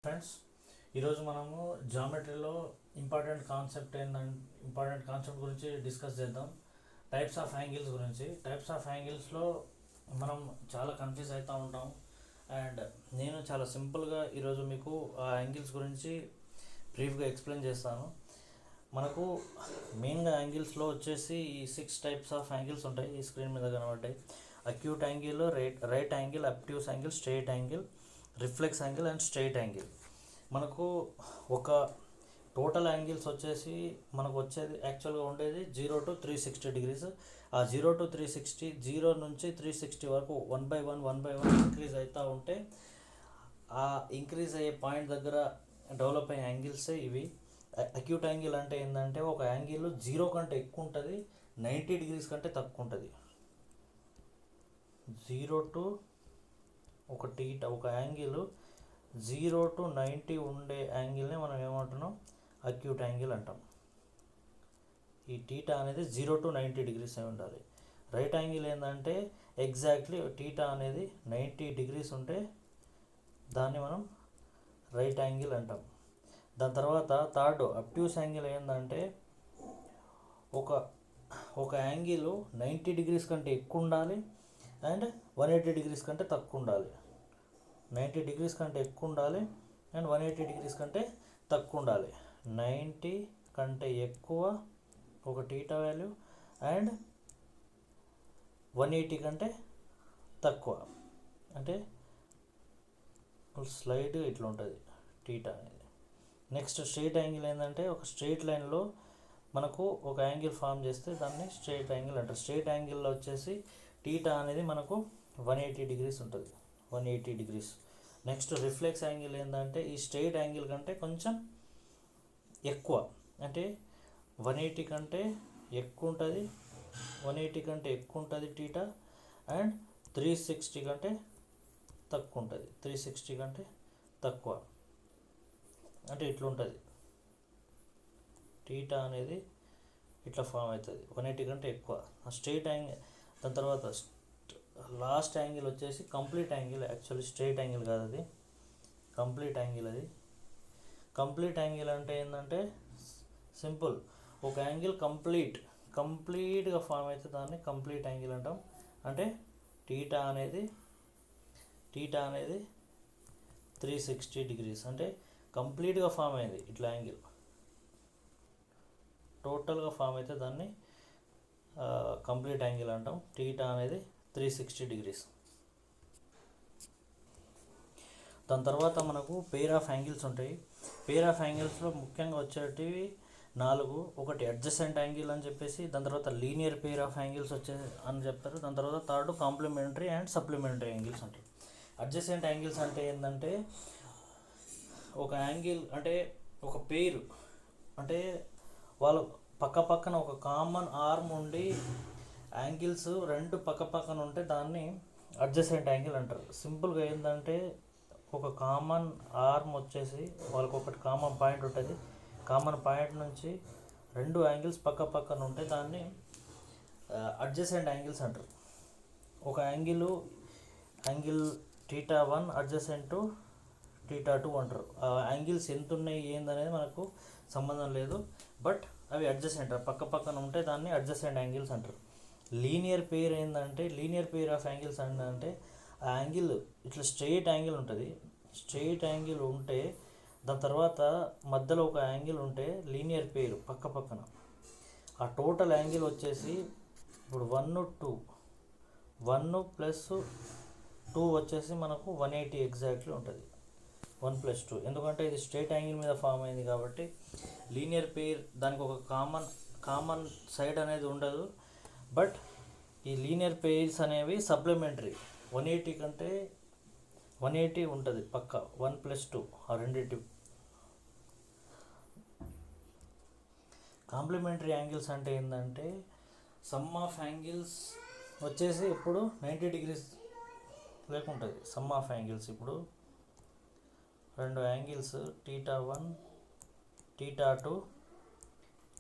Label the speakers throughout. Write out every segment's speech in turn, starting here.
Speaker 1: Friends, ఈరోజు మనము జామెట్రీలో important concept గురించి డిస్కస్ చేద్దాం. టైప్స్ ఆఫ్ యాంగిల్స్ గురించి. టైప్స్ ఆఫ్ యాంగిల్స్లో మనం చాలా కన్ఫ్యూజ్ అవుతూ ఉంటాం. అండ్ నేను చాలా సింపుల్గా ఈరోజు మీకు ఆ యాంగిల్స్ గురించి బ్రీఫ్గా ఎక్స్ప్లెయిన్ చేస్తాను. మనకు మెయిన్గా యాంగిల్స్లో వచ్చేసి ఈ 6 టైప్స్ ఆఫ్ యాంగిల్స్ ఉంటాయి. ఈ స్క్రీన్ మీద కనబడ్డాయి. Acute angle, right angle, obtuse angle, straight angle, reflex angle and straight angle. మనకు ఒక టోటల్ యాంగిల్స్ వచ్చేసి మనకు వచ్చేది యాక్చువల్గా ఉండేది 0 to 360 degrees. ఆ 0 to 360, 0 నుంచి 360 వరకు 1/1 ఇంక్రీజ్ అవుతూ ఉంటే ఆ ఇంక్రీజ్ అయ్యే పాయింట్ దగ్గర డెవలప్ అయ్యే యాంగిల్సే ఇవి. అక్యూట్ యాంగిల్ అంటే ఏంటంటే ఒక యాంగిల్ 0 కంటే ఎక్కువ ఉంటుంది, 90 degrees కంటే తక్కువ ఉంటుంది. 0 to ఒక యాంగిల్ 0 to 90 ఉండే యాంగిల్ని మనం ఏమంటున్నాం? అక్యూట్ యాంగిల్ అంటాం. ఈ టీటా అనేది 0 to 90 degrees అయి ఉండాలి. రైట్ యాంగిల్ ఏంటంటే ఎగ్జాక్ట్లీ టీటా అనేది 90 degrees ఉంటే దాన్ని మనం రైట్ యాంగిల్ అంటాం. దాని తర్వాత థర్డ్ అబ్ట్యూస్ యాంగిల్ ఏంటంటే ఒక యాంగిల్ 90 degrees కంటే ఎక్కువ ఉండాలి అండ్ 180 degrees కంటే తక్కువ ఉండాలి. 90 degrees కంటే ఎక్కువ ఉండాలి అండ్ 180 degrees కంటే తక్కువ ఉండాలి. 90 కంటే ఎక్కువ ఒక టీటా వాల్యూ అండ్ 180 కంటే తక్కువ. అంటే స్లైడ్ ఇట్లా ఉంటుంది టీటా అనేది. నెక్స్ట్ స్ట్రెయిట్ యాంగిల్ ఏంటంటే ఒక స్ట్రెయిట్ లైన్లో మనకు ఒక యాంగిల్ ఫామ్ చేస్తే దాన్ని స్ట్రెయిట్ యాంగిల్ అంటారు. స్ట్రెయిట్ యాంగిల్లో వచ్చేసి టీటా అనేది మనకు 180 degrees ఉంటుంది. 180 degrees. నెక్స్ట్ రిఫ్లెక్స్ యాంగిల్ ఏంటంటే ఈ స్ట్రెయిట్ యాంగిల్ కంటే కొంచెం ఎక్కువ, అంటే 180 కంటే ఎక్కువ ఉంటుంది, 180 కంటే ఎక్కువ ఉంటుంది టీటా అండ్ 360 కంటే తక్కువ ఉంటుంది. 360 కంటే తక్కువ అంటే ఇట్లుంటుంది. టీటా అనేది ఇట్లా ఫామ్ అవుతుంది 180 కంటే ఎక్కువ. ఆ స్ట్రెయిట్ యాంగిల్. దాని తర్వాత లాస్ట్ యాంగిల్ వచ్చేసి complete angle. Actually straight angle కాదు, అది కంప్లీట్ యాంగిల్. అది కంప్లీట్ యాంగిల్ అంటే ఏంటంటే సింపుల్, ఒక యాంగిల్ కంప్లీట్గా ఫామ్ అయితే దాన్ని కంప్లీట్ యాంగిల్ అంటాం. అంటే టీటా అనేది 360 degrees అంటే కంప్లీట్గా ఫామ్ అయింది. ఇట్లా యాంగిల్ టోటల్గా ఫామ్ అయితే దాన్ని కంప్లీట్ యాంగిల్ అంటాం. టీటా అనేది 360 degrees. దాని తర్వాత మనకు పెయిర్ ఆఫ్ యాంగిల్స్ ఉంటాయి. పెయిర్ ఆఫ్ యాంగిల్స్లో ముఖ్యంగా వచ్చేటివి 4. ఒకటి అడ్జసెంట్ యాంగిల్ అని చెప్పేసి, దాని తర్వాత లీనియర్ పెయిర్ ఆఫ్ యాంగిల్స్ అని చెప్తారు. దాని తర్వాత third complementary and supplementary angles అంటారు. అడ్జసెంట్ యాంగిల్స్ అంటే ఏంటంటే ఒక యాంగిల్ అంటే ఒక పెయిర్ అంటే వాళ్ళు పక్కన ఒక కామన్ ఆర్మ్ ఉండి యాంగిల్స్ 2 పక్కన ఉంటే దాన్ని అడ్జసెంట్ యాంగిల్ అంటారు. సింపుల్గా ఏంటంటే ఒక కామన్ ఆర్మ్ వచ్చేసి వాళ్ళకి ఒకటి కామన్ పాయింట్ ఉంటుంది. కామన్ పాయింట్ నుంచి 2 యాంగిల్స్ పక్కన ఉంటే దాన్ని అడ్జసెంట్ యాంగిల్స్ అంటారు. ఒక యాంగిల్ θ1 అడ్జసెంట్ టు θ2 అంటారు. ఆ యాంగిల్స్ ఎంత ఉన్నాయి ఏందనేది మనకు సంబంధం లేదు, బట్ అవి అడ్జసెంట్ పక్కన ఉంటే దాన్ని అడ్జసెంట్ యాంగిల్స్ అంటారు. లీనియర్ పెయిర్ ఏంటంటే లీనియర్ పెయిర్ ఆఫ్ యాంగిల్స్ ఏంటంటే ఆ యాంగిల్ ఇట్లా స్ట్రెయిట్ యాంగిల్ ఉంటుంది. స్ట్రెయిట్ యాంగిల్ ఉంటే దాని తర్వాత మధ్యలో ఒక యాంగిల్ ఉంటే లీనియర్ పెయిర్ పక్కన. ఆ టోటల్ యాంగిల్ వచ్చేసి ఇప్పుడు 1 + 2 వచ్చేసి మనకు 180 ఎగ్జాక్ట్లీ ఉంటుంది. 1 + 2 ఎందుకంటే ఇది స్ట్రెయిట్ యాంగిల్ మీద ఫామ్ అయింది కాబట్టి. లీనియర్ పెయిర్ దానికి ఒక కామన్ సైడ్ అనేది ఉండదు, బట్ ఈ లీనియర్ పెయిర్స్ అనేవి సప్లిమెంటరీ. 180 కంటే 180 ఉంటుంది పక్క. 1 + 2 ఆ రెండింటి. కాంప్లిమెంటరీ యాంగిల్స్ అంటే ఏంటంటే సమ్ ఆఫ్ యాంగిల్స్ వచ్చేసి ఇప్పుడు 90 degrees లేకుంటుంది. సమ్ ఆఫ్ యాంగిల్స్ ఇప్పుడు 2 యాంగిల్స్ θ1 θ2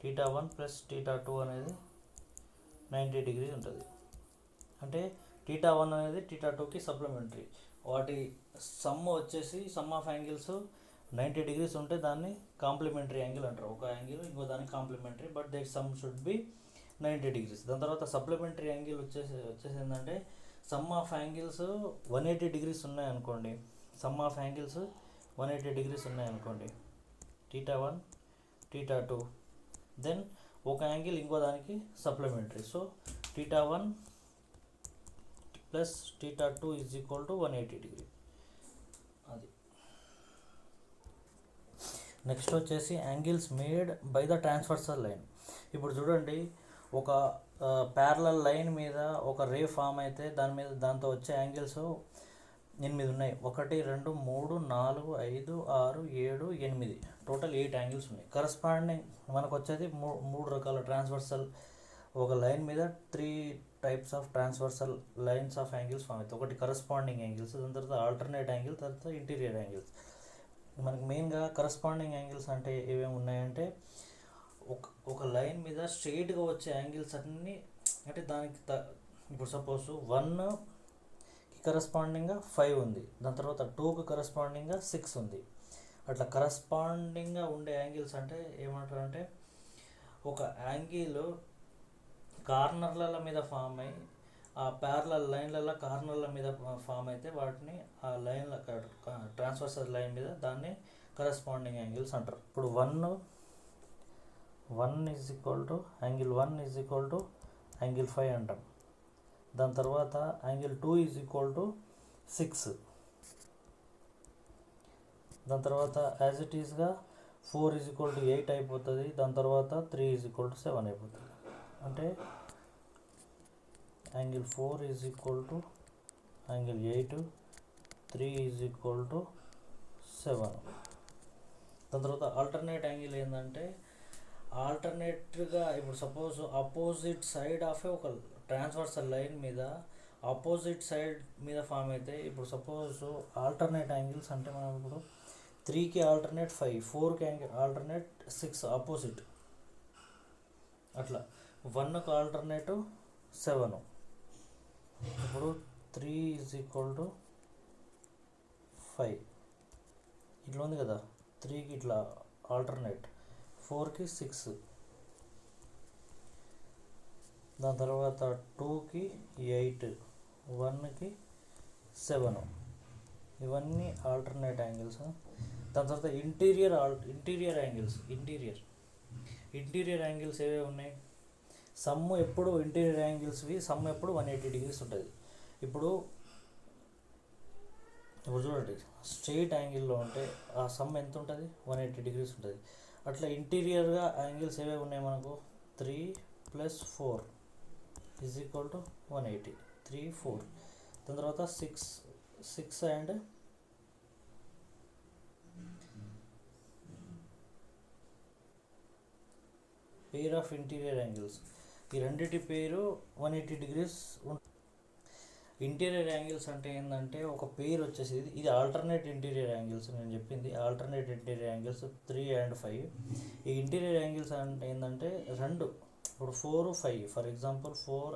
Speaker 1: θ1 + θ2 అనేది 90 degrees ఉంటుంది. అంటే θ1 అనేది θ2కి సప్లిమెంటరీ. వాటి సమ్ వచ్చేసి సమ్ ఆఫ్ యాంగిల్స్ 90 degrees ఉంటే దాన్ని కాంప్లిమెంటరీ యాంగిల్ అంటారు. ఒక యాంగిల్ ఇంకో దానికి complementary, but that sum should be 90 degrees. దాని తర్వాత సప్లిమెంటరీ యాంగిల్ వచ్చేసి ఏంటంటే సమ్ ఆఫ్ యాంగిల్స్ 180 degrees ఉన్నాయనుకోండి, సమ్ ఆఫ్ యాంగిల్స్ 180 degrees ఉన్నాయనుకోండి, θ1 θ2, దెన్ ఒక యాంగిల్ ఇంకో దానికి supplementary. So θ1 plus θ2 is equal to 180 degree. అది నెక్స్ట్ వచ్చేసి angles made by the transversal line. ఇప్పుడు చూడండి, ఒక ప్యారలల్ లైన్ మీద ఒక రే ఫామ్ అయితే దాంతో వచ్చే యాంగిల్స్ 8 ఉన్నాయి. 1 2 3 4 5 6 7 8, టోటల్ 8 యాంగిల్స్ ఉన్నాయి. కరస్పాండింగ్ మనకు వచ్చేది మూడు రకాల ట్రాన్స్వర్సల్, ఒక లైన్ మీద 3 types of transversal lines of angles form అవుతాయి. ఒకటి కరస్పాండింగ్ యాంగిల్స్, దాని తర్వాత ఆల్టర్నేట్ యాంగిల్, తర్వాత ఇంటీరియర్ యాంగిల్స్. మనకి మెయిన్గా కరస్పాండింగ్ యాంగిల్స్ అంటే ఏమేమి ఉన్నాయంటే, ఒక లైన్ మీద స్ట్రెయిట్గా వచ్చే యాంగిల్స్ అన్నీ, అంటే దానికి ఇప్పుడు సపోజ్ 1కి కరస్పాండింగ్గా 5 ఉంది, దాని తర్వాత 2కి కరస్పాండింగ్గా 6 ఉంది. అట్లా కరస్పాండింగ్గా ఉండే యాంగిల్స్ అంటే ఏమంటారు అంటే, ఒక యాంగిల్ కార్నర్ల మీద ఫామ్ అయ్యి ఆ ప్యారలల్ లైన్లలో కార్నర్ల మీద ఫామ్ అయితే వాటిని ఆ లైన్ల ట్రాన్స్వర్సల్ లైన్ మీద దాన్ని కరస్పాండింగ్ యాంగిల్స్ అంటారు. ఇప్పుడు 1 is equal to angle 1 is equal to angle 5 అంటాం. దాని తర్వాత యాంగిల్ 2 ఈజ్ ఈక్వల్ టు 6. దాని తర్వాత యాజ్ ఇట్ ఈస్గా 4 ఈజ్ ఈక్వల్ టు 8 అయిపోతుంది. దాని తర్వాత 3 ఈజ్ ఈక్వల్ టు 7 అయిపోతుంది. అంటే angle 4 is equal to angle 8, 3 is equal to 7. దాని తర్వాత ఆల్టర్నేట్ యాంగిల్ ఏంటంటే, ఆల్టర్నేట్గా ఇప్పుడు సపోజ్ అపోజిట్ సైడ్ ఆఫ్ ఒక ట్రాన్స్వర్సల్ లైన్ మీద ఆపోజిట్ సైడ్ మీద ఫామ్ అయితే, ఇప్పుడు సపోజ్ ఆల్టర్నేట్ యాంగిల్స్ అంటే మనం ఇప్పుడు 3కి ఆల్టర్నేట్ 5, 4కి ఆల్టర్నేట్ 6 ఆపోజిట్, అట్లా 1కి ఆల్టర్నేట్ 7. ఇప్పుడు 3 ఈజ్ ఈక్వల్ టు 5 ఇట్లా ఉంది కదా, 3కి ఇట్లా ఆల్టర్నేట్, 4కి 6, దాని తర్వాత 2కి 8, 1కి 7. ఇవన్నీ ఆల్టర్నేట్ యాంగిల్స్. దాని తర్వాత ఇంటీరియర్ యాంగిల్స్. ఇంటీరియర్ యాంగిల్స్ ఏవే ఉన్నాయి, సమ్ ఎప్పుడు ఇంటీరియర్ యాంగిల్స్వి సమ్ ఎప్పుడు 180 degrees ఉంటుంది. ఇప్పుడు చూడండి, స్ట్రెయిట్ యాంగిల్లో ఉంటే ఆ సమ్ ఎంత ఉంటుంది, 180 degrees ఉంటుంది. అట్లా ఇంటీరియర్గా యాంగిల్స్ ఏవే ఉన్నాయి మనకు, 3 + 4 ఈజ్ ఈక్వల్ టు 180, 3 4. దాని తర్వాత 6 and pair of interior angles. ఈ రెండింటి పేరు 180 degrees. ఇంటీరియర్ యాంగిల్స్ అంటే ఏంటంటే, ఒక పేరు వచ్చేసి ఇది ఆల్టర్నేట్ ఇంటీరియర్ యాంగిల్స్. నేను చెప్పింది ఆల్టర్నేట్ ఇంటీరియర్ యాంగిల్స్ 3 and 5. ఈ ఇంటీరియర్ యాంగిల్స్ అంటే ఏంటంటే రెండు, ఇప్పుడు 4 5, ఫర్ ఎగ్జాంపుల్ 4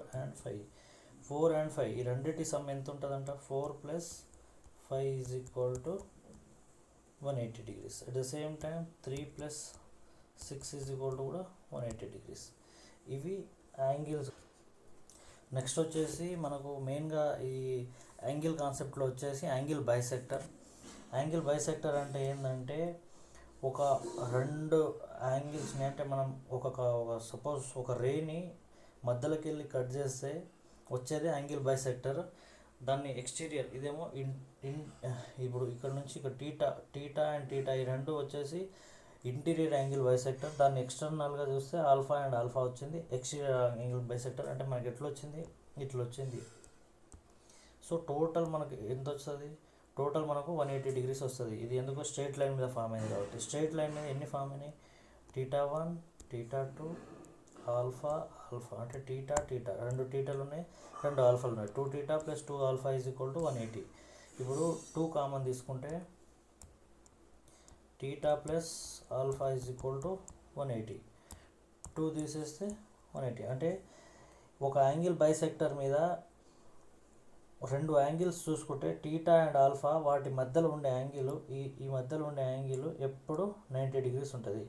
Speaker 1: and 5 ఈ రెండింటి సమ్ ఎంత ఉంటుందంట, 4 + 5 is equal to 180 degrees. At the same time 3 + 6 is equal to కూడా 180 degrees. ఇవి యాంగిల్స్. నెక్స్ట్ వచ్చేసి మనకు మెయిన్గా ఈ యాంగిల్ కాన్సెప్ట్లో వచ్చేసి యాంగిల్ బైసెక్టర్. యాంగిల్ బైసెక్టర్ అంటే ఏంటంటే, ఒక రెండు యాంగిల్స్ని, అంటే మనం ఒక సపోజ్ ఒక రేని మధ్యలోకి వెళ్ళి కట్ చేస్తే వచ్చేది యాంగిల్ బైసెక్టర్. దాన్ని ఎక్స్టీరియర్, ఇదేమో ఇప్పుడు ఇక్కడ నుంచి ఇక్కడ టీటా అండ్ టీటా ఈ రెండు వచ్చేసి ఇంటీరియర్ యాంగిల్ బైసెక్టర్. దాన్ని ఎక్స్టర్నల్గా చూస్తే ఆల్ఫా అండ్ ఆల్ఫా వచ్చింది. ఎక్స్టీరియర్ యాంగిల్ బైసెక్టర్ అంటే మనకి ఎట్లా వచ్చింది, ఇట్లా వచ్చింది. సో టోటల్ మనకి ఎంత వస్తుంది, టోటల్ మనకు 180 degrees వస్తుంది. ఇది ఎందుకు, స్ట్రైట్ లైన్ మీద ఫామ్ అయింది కాబట్టి. స్ట్రైట్ లైన్ మీద ఎన్ని ఫామ్ అయినాయి, θ1 θ2 ఆల్ఫా అంటే టీటా రెండు టీటాలు ఉన్నాయి, రెండు ఆల్ఫాలు ఉన్నాయి. 2θ + 2α ఈజ్ ఈక్వల్ టు 180. ఇప్పుడు 2 కామన్ తీసుకుంటే θ + α ఈజ్ ఈక్వల్ టు 180. 2 తీసేస్తే 180. అంటే ఒక యాంగిల్ బైసెక్టర్ మీద రెండు యాంగిల్స్ చూసుకుంటే టీటా అండ్ ఆల్ఫా వాటి మధ్యలో ఉండే యాంగిల్ ఈ మధ్యలో ఉండే యాంగిల్ ఎప్పుడు 90 డిగ్రీస్ ఉంటుంది,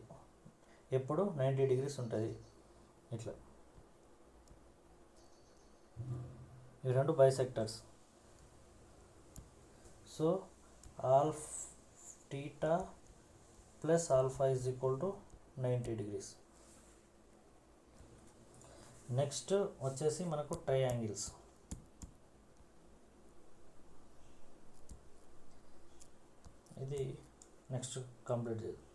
Speaker 1: ఎప్పుడు 90 డిగ్రీస్ ఉంటుంది. ఇట్లా ఇవి రెండు bisectors. So half theta plus alpha is equal to 90 degrees. Next వచ్చేసి మనకు ట్రయాంగిల్స్. ఇది నెక్స్ట్ కంప్లీట్ చేద్దాం.